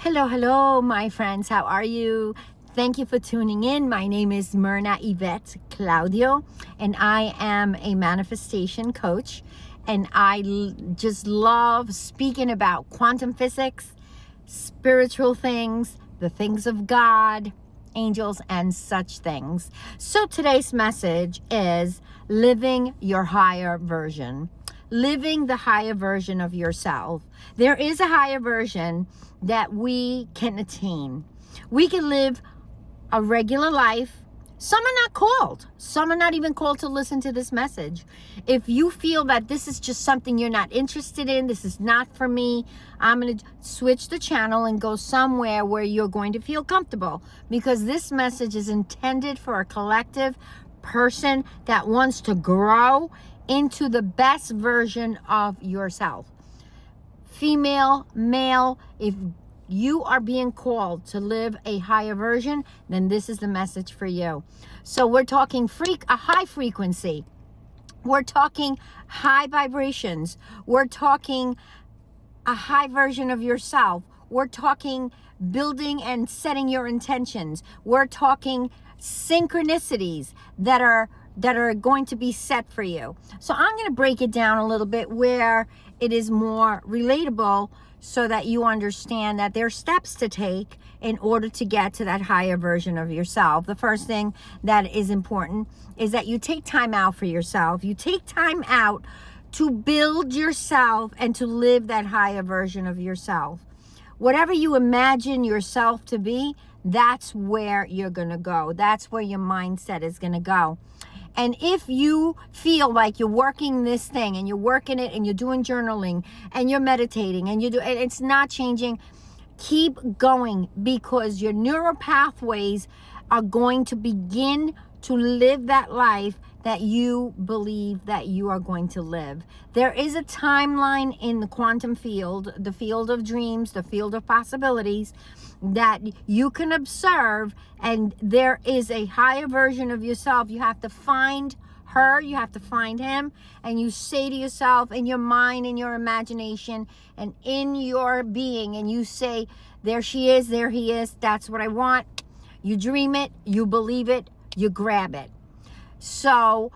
Hello, my friends. How are you? Thank you for tuning in. My name is Myrna Ivette Claudio, and I am a manifestation coach. And I just love speaking about quantum physics, spiritual things, the things of God, angels, and such things. So today's message is living your higher version. Living the higher version of yourself. There is a higher version that we can attain. We can live a regular life. Some are not called. Some are not even called to listen to this message. If you feel that this is just something you're not interested in, this is not for me, I'm going to switch the channel and go somewhere where you're going to feel comfortable, because this message is intended for a collective person that wants to grow into the best version of yourself. Female, male, if you are being called to live a higher version, then this is the message for you. So we're talking a high frequency. We're talking high vibrations. We're talking a high version of yourself. We're talking building and setting your intentions. We're talking synchronicities that are going to be set for you. So I'm going to break it down a little bit where it is more relatable, so that you understand that there are steps to take in order to get to that higher version of yourself. The first thing that is important is that you take time out for yourself. You take time out to build yourself and to live that higher version of yourself. Whatever you imagine yourself to be, that's where you're going to go. That's where your mindset is going to go. And if you feel like you're working this thing and you're working it and you're doing journaling and you're meditating and it's not changing, keep going, because your neural pathways are going to begin to live that life that you believe that you are going to live. There is a timeline in the quantum field, the field of dreams, the field of possibilities, that you can observe, and there is a higher version of yourself. You have to find her, you have to find him, and you say to yourself in your mind, in your imagination, and in your being, and you say, there she is, there he is, that's what I want. You dream it, you believe it, you grab it. So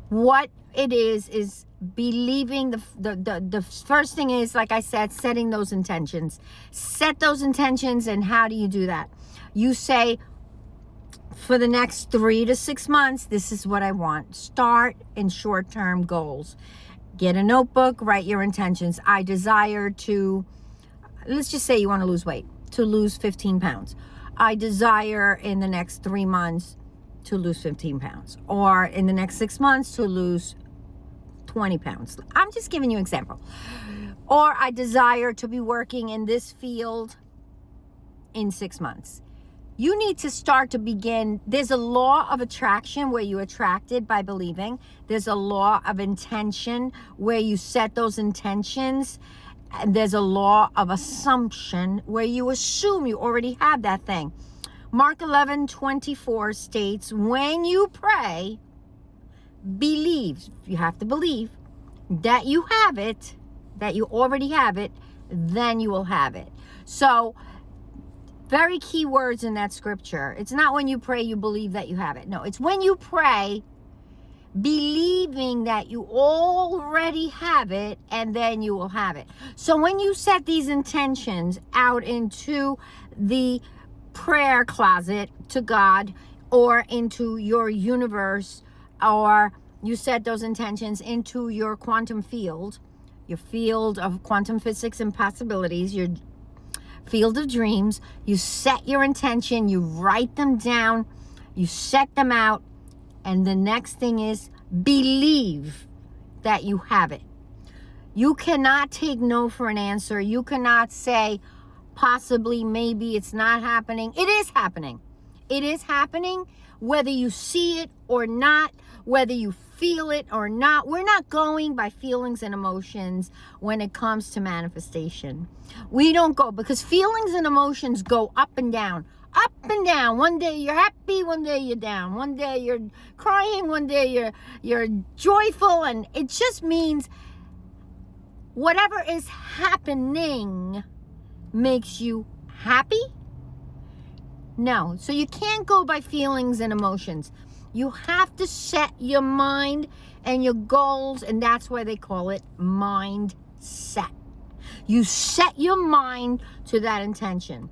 what it is believing. The first thing is, like I said, setting those intentions. Set those intentions. And how do you do that? You say, for the next 3 to 6 months, this is what I want. Start in short-term goals. Get a notebook, write your intentions. I desire to, let's just say you want to lose weight, to lose 15 pounds. I desire in the next 3 months to lose 15 pounds, or in the next 6 months to lose 20 pounds. I'm just giving you an example. Or I desire to be working in this field in 6 months. You need to start to begin. There's a law of attraction where you're attracted by believing. There's a law of intention where you set those intentions. And there's a law of assumption where you assume you already have that thing. Mark 11:24 states, when you pray, believe, you have to believe that you have it, that you already have it, then you will have it. So very key words in that scripture. It's not when you pray you believe that you have it. No, it's when you pray believing that you already have it, and then you will have it. So when you set these intentions out into the prayer closet to God, or into your universe, or you set those intentions into your quantum field, your field of quantum physics and possibilities, your field of dreams, you set your intention, you write them down, you set them out, and the next thing is believe that you have it. You cannot take no for an answer. You cannot say possibly, maybe, it's not happening. It is happening. It is happening, whether you see it or not, whether you feel it or not. We're not going by feelings and emotions when it comes to manifestation. We don't go, because feelings and emotions go up and down. Up and down. One day you're happy, one day you're down. One day you're crying, one day you're joyful, and it just means whatever is happening makes you happy? No. So you can't go by feelings and emotions. You have to set your mind and your goals, and that's why they call it mindset. You set your mind to that intention.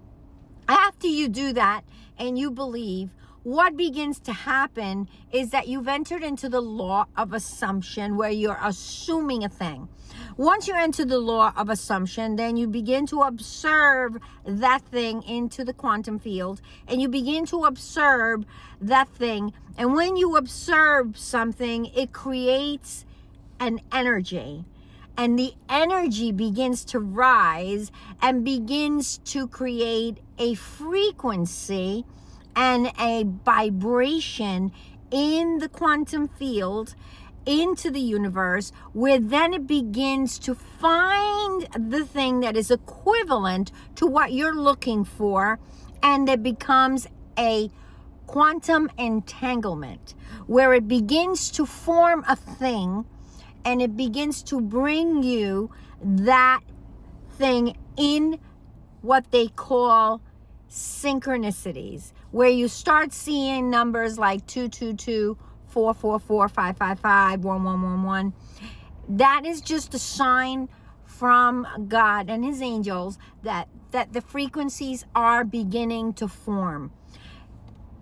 After you do that and you believe, what begins to happen is that you've entered into the law of assumption, where you're assuming a thing. Once you enter the law of assumption, then you begin to observe that thing into the quantum field, and you begin to observe that thing. And when you observe something, it creates an energy. And the energy begins to rise and begins to create a frequency and a vibration in the quantum field, into the universe, where then it begins to find the thing that is equivalent to what you're looking for, and it becomes a quantum entanglement, where it begins to form a thing, and it begins to bring you that thing in what they call synchronicities, where you start seeing numbers like 222, 444, 555, 1111. That is just a sign from God and his angels that the frequencies are beginning to form.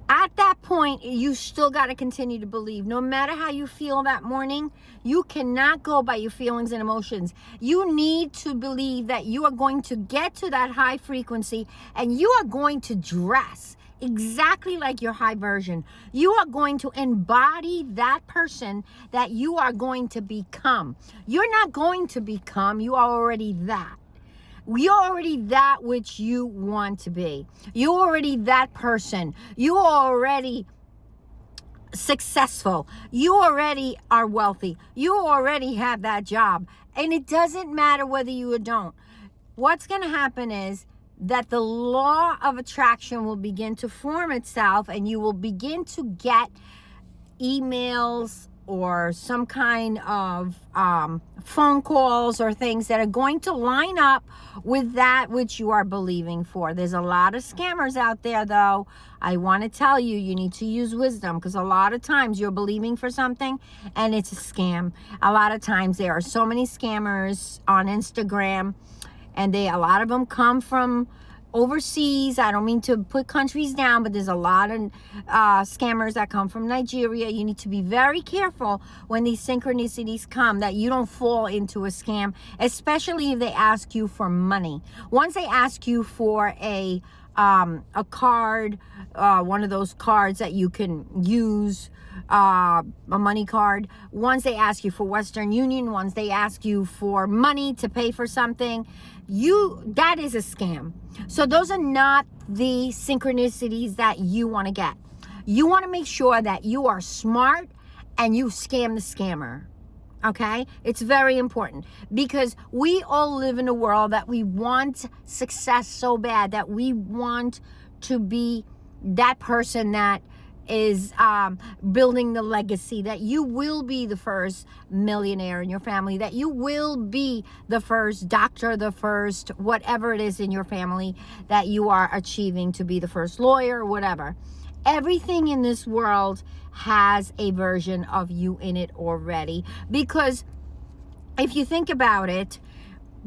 At that point, you still got to continue to believe. No matter how you feel that morning, you cannot go by your feelings and emotions. You need to believe that you are going to get to that high frequency, and you are going to dress exactly like your high version. You are going to embody that person that you are going to become. You're not going to become, you are already that. You're already that which you want to be. You're already that person. You are already successful. You already are wealthy. You already have that job. And it doesn't matter whether you or don't. What's going to happen is that the law of attraction will begin to form itself, and you will begin to get emails or some kind of phone calls or things that are going to line up with that which you are believing for. There's a lot of scammers out there, though. I want to tell you, you need to use wisdom, because a lot of times you're believing for something and it's a scam. A lot of times there are so many scammers on Instagram, and a lot of them come from overseas. I don't mean to put countries down, but there's a lot of scammers that come from Nigeria. You need to be very careful when these synchronicities come, that you don't fall into a scam, especially if they ask you for money. Once they ask you for a card, one of those cards that you can use, a money card. Once they ask you for Western Union, once they ask you for money to pay for something, that is a scam. So those are not the synchronicities that you want to get. You want to make sure that you are smart and you scam the scammer. Okay? It's very important, because we all live in a world that we want success so bad, that we want to be that person that is building the legacy, that you will be the first millionaire in your family, that you will be the first doctor, the first whatever it is in your family that you are achieving to be, the first lawyer, whatever. Everything in this world has a version of you in it already, because if you think about it,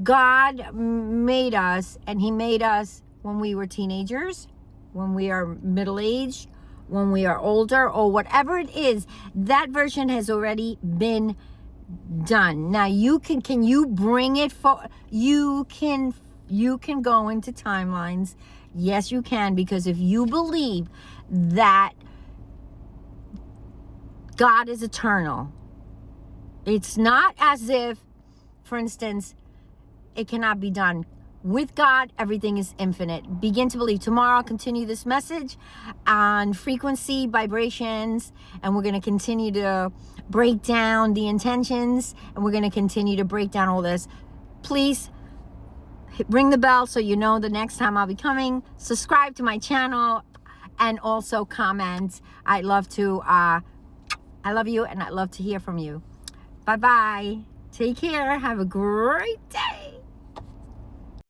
God made us, and he made us when we were teenagers, when we are middle-aged, when we are older, or whatever it is. That version has already been done. Now can you bring it for, you can go into timelines. Yes, you can, because if you believe that God is eternal, it's not as if, for instance, it cannot be done. With God, everything is infinite. Begin to believe. Tomorrow, I'll continue this message on frequency, vibrations, and we're going to continue to break down the intentions, and we're going to continue to break down all this. Please ring the bell so you know the next time I'll be coming. Subscribe to my channel, and also comment. I love you, and I'd love to hear from you. Bye-bye. Take care. Have a great day.